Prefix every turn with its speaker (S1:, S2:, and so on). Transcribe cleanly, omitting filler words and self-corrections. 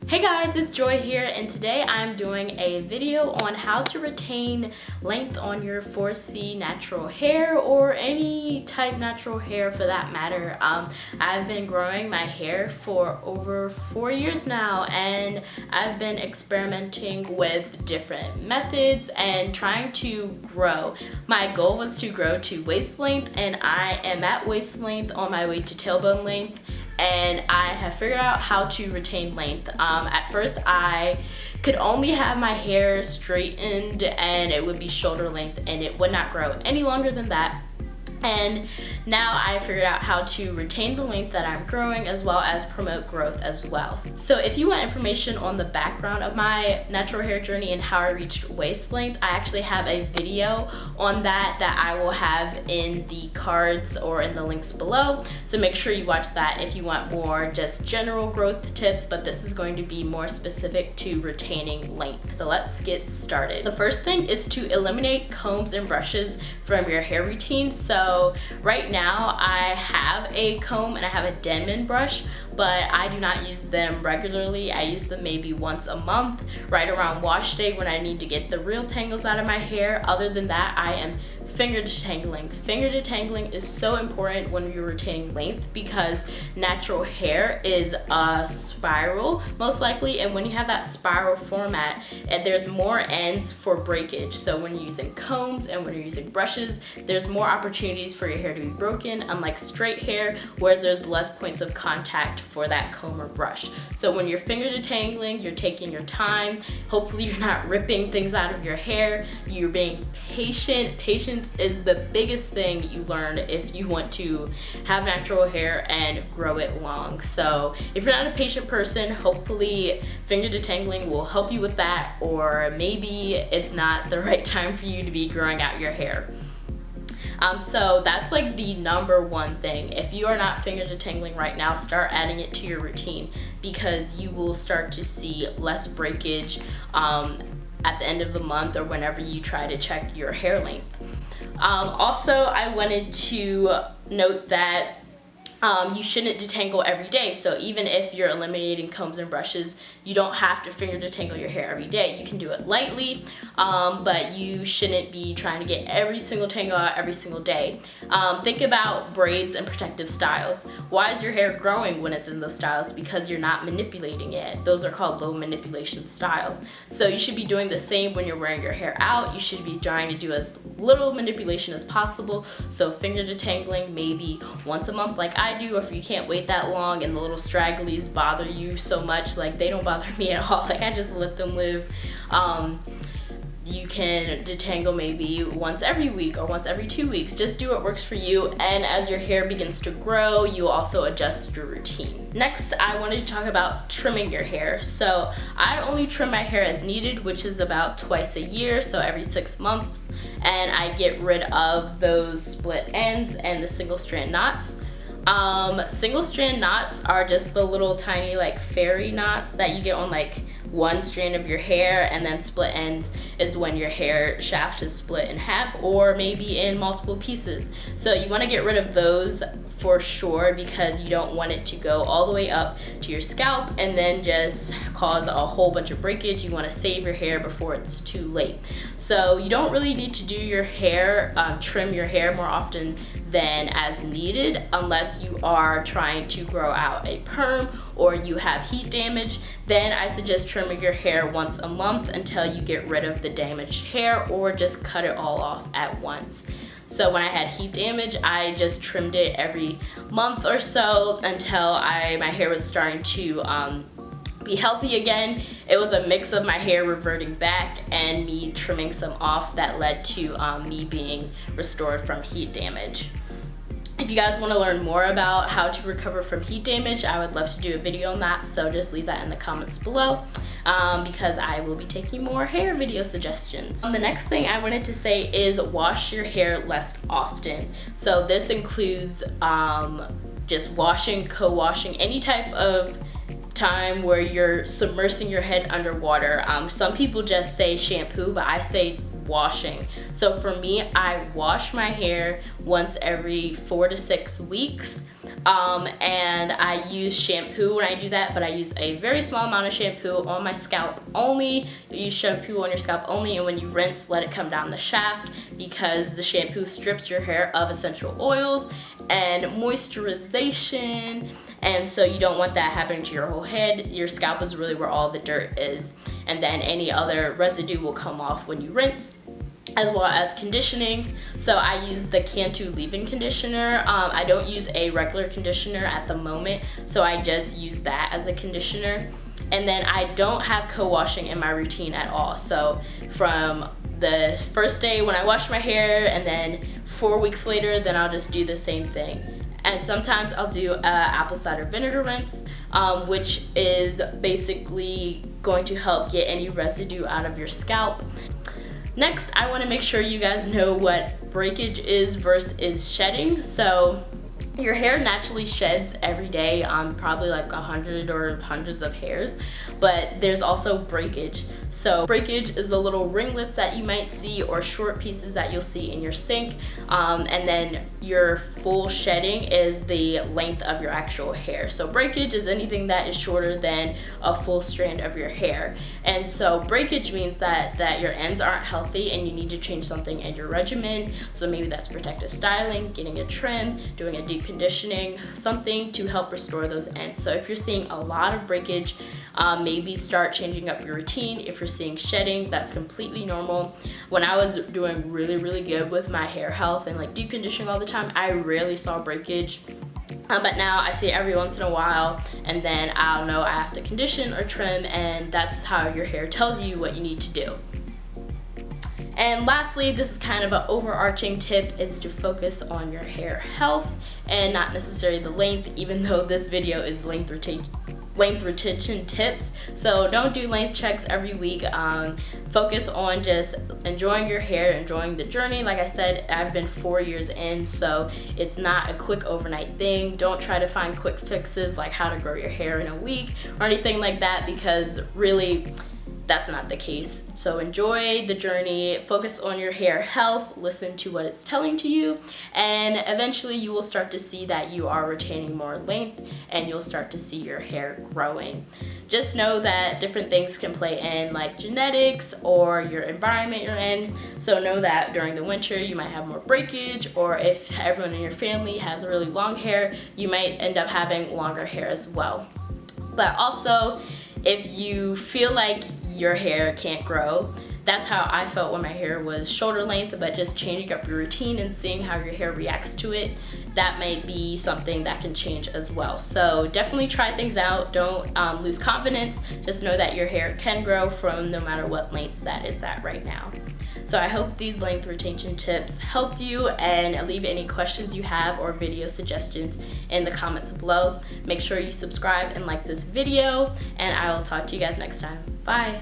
S1: Hey guys, it's Joy here, and today I'm doing a video on how to retain length on your 4C natural hair, or any type natural hair for that matter. I've been growing my hair for over 4 years now, and I've been experimenting with different methods and trying to grow. My goal was to grow to waist length, and I am at waist length on my way to tailbone length. And I have figured out how to retain length. At first I could only have my hair straightened and it would be shoulder length and it would not grow any longer than that. And now I figured out how to retain the length that I'm growing, as well as promote growth as well. So if you want information on the background of my natural hair journey and how I reached waist length, I actually have a video on that I will have in the cards or in the links below. So make sure you watch that if you want more just general growth tips, but this is going to be more specific to retaining length. So let's get started. The first thing is to eliminate combs and brushes from your hair routine. So right now I have a comb and I have a Denman brush, but I do not use them regularly. I use them maybe once a month, right around wash day when I need to get the real tangles out of my hair. Other than that, I am finger detangling. Finger detangling is so important when you're retaining length because natural hair is a spiral most likely, and when you have that spiral format, and there's more ends for breakage. So when you're using combs and when you're using brushes, there's more opportunities for your hair to be broken, unlike straight hair where there's less points of contact for that comb or brush. So when you're finger detangling, you're taking your time. Hopefully you're not ripping things out of your hair. You're being patient. Patience is the biggest thing you learn if you want to have natural hair and grow it long. So if you're not a patient person, hopefully finger detangling will help you with that, or maybe it's not the right time for you to be growing out your hair. So that's like the number one thing. If you are not finger detangling right now, start adding it to your routine, because you will start to see less breakage at the end of the month or whenever you try to check your hair length. Also, I wanted to note that you shouldn't detangle every day. So even if you're eliminating combs and brushes, you don't have to finger detangle your hair every day. You can do it lightly, but you shouldn't be trying to get every single tangle out every single day. Think about braids and protective styles. Why is your hair growing when it's in those styles? Because you're not manipulating it. Those are called low manipulation styles. So you should be doing the same when you're wearing your hair out. You should be trying to do as little manipulation as possible. So finger detangling maybe once a month like I do, or if you can't wait that long and the little stragglies bother you so much, like they don't bother me at all, like I just let them live. You can detangle maybe once every week or once every 2 weeks. Just do what works for you, and as your hair begins to grow, you also adjust your routine. Next, I wanted to talk about trimming your hair. So I only trim my hair as needed, which is about twice a year, so every 6 months, and I get rid of those split ends and the single strand knots. Single strand knots are just the little tiny like fairy knots that you get on like one strand of your hair, and then split ends is when your hair shaft is split in half or maybe in multiple pieces. So you want to get rid of those for sure, because you don't want it to go all the way up to your scalp and then just cause a whole bunch of breakage. You want to save your hair before it's too late. So you don't really need to do your hair, trim your hair more often than as needed, unless you are trying to grow out a perm or you have heat damage. Then I suggest trimming your hair once a month until you get rid of the damaged hair, or just cut it all off at once. So when I had heat damage, I just trimmed it every month or so until my hair was starting to be healthy again. It was a mix of my hair reverting back and me trimming some off that led to me being restored from heat damage. If you guys want to learn more about how to recover from heat damage, I would love to do a video on that, so just leave that in the comments below, because I will be taking more hair video suggestions. The next thing I wanted to say is wash your hair less often. So this includes just washing, co-washing, any type of time where you're submersing your head underwater. Some people just say shampoo, but I say washing. So for me, I wash my hair once every 4 to 6 weeks. And I use shampoo when I do that, but I use a very small amount of shampoo on my scalp only. You use shampoo on your scalp only, and when you rinse, let it come down the shaft, because the shampoo strips your hair of essential oils and moisturization, and so you don't want that happening to your whole head. Your scalp is really where all the dirt is, and then any other residue will come off when you rinse, as well as conditioning. So I use the Cantu leave-in conditioner. I don't use a regular conditioner at the moment, so I just use that as a conditioner. And then I don't have co-washing in my routine at all. So from the first day when I wash my hair, and then 4 weeks later, then I'll just do the same thing. And sometimes I'll do a apple cider vinegar rinse, which is basically going to help get any residue out of your scalp. Next, I want to make sure you guys know what breakage is versus shedding. So your hair naturally sheds every day, probably like 100 or hundreds of hairs, but there's also breakage. So breakage is the little ringlets that you might see, or short pieces that you'll see in your sink, and then your full shedding is the length of your actual hair. So breakage is anything that is shorter than a full strand of your hair. And so breakage means that your ends aren't healthy and you need to change something in your regimen. So maybe that's protective styling, getting a trim, doing a deep conditioning, something to help restore those ends. So if you're seeing a lot of breakage, maybe start changing up your routine. If you're seeing shedding, that's completely normal. When I was doing really good with my hair health and like deep conditioning all the time, I rarely saw breakage. But now I see it every once in a while, and then I'll know I have to condition or trim, and that's how your hair tells you what you need to do. And lastly, this is kind of an overarching tip, is to focus on your hair health and not necessarily the length, even though this video is length retention tips. So don't do length checks every week. Focus on just enjoying your hair, enjoying the journey. Like I said, I've been 4 years in, so it's not a quick overnight thing. Don't try to find quick fixes like how to grow your hair in a week or anything like that, because really that's not the case. So enjoy the journey, focus on your hair health, listen to what it's telling to you, and eventually you will start to see that you are retaining more length, and you'll start to see your hair growing. Just know that different things can play in, like genetics or your environment you're in. So know that during the winter you might have more breakage, or if everyone in your family has really long hair, you might end up having longer hair as well. But also, if you feel like your hair can't grow, that's how I felt when my hair was shoulder length, but just changing up your routine and seeing how your hair reacts to it, that might be something that can change as well. So definitely try things out. Don't lose confidence. Just know that your hair can grow from no matter what length that it's at right now. So I hope these length retention tips helped you, and leave any questions you have or video suggestions in the comments below. Make sure you subscribe and like this video, and I will talk to you guys next time. Bye.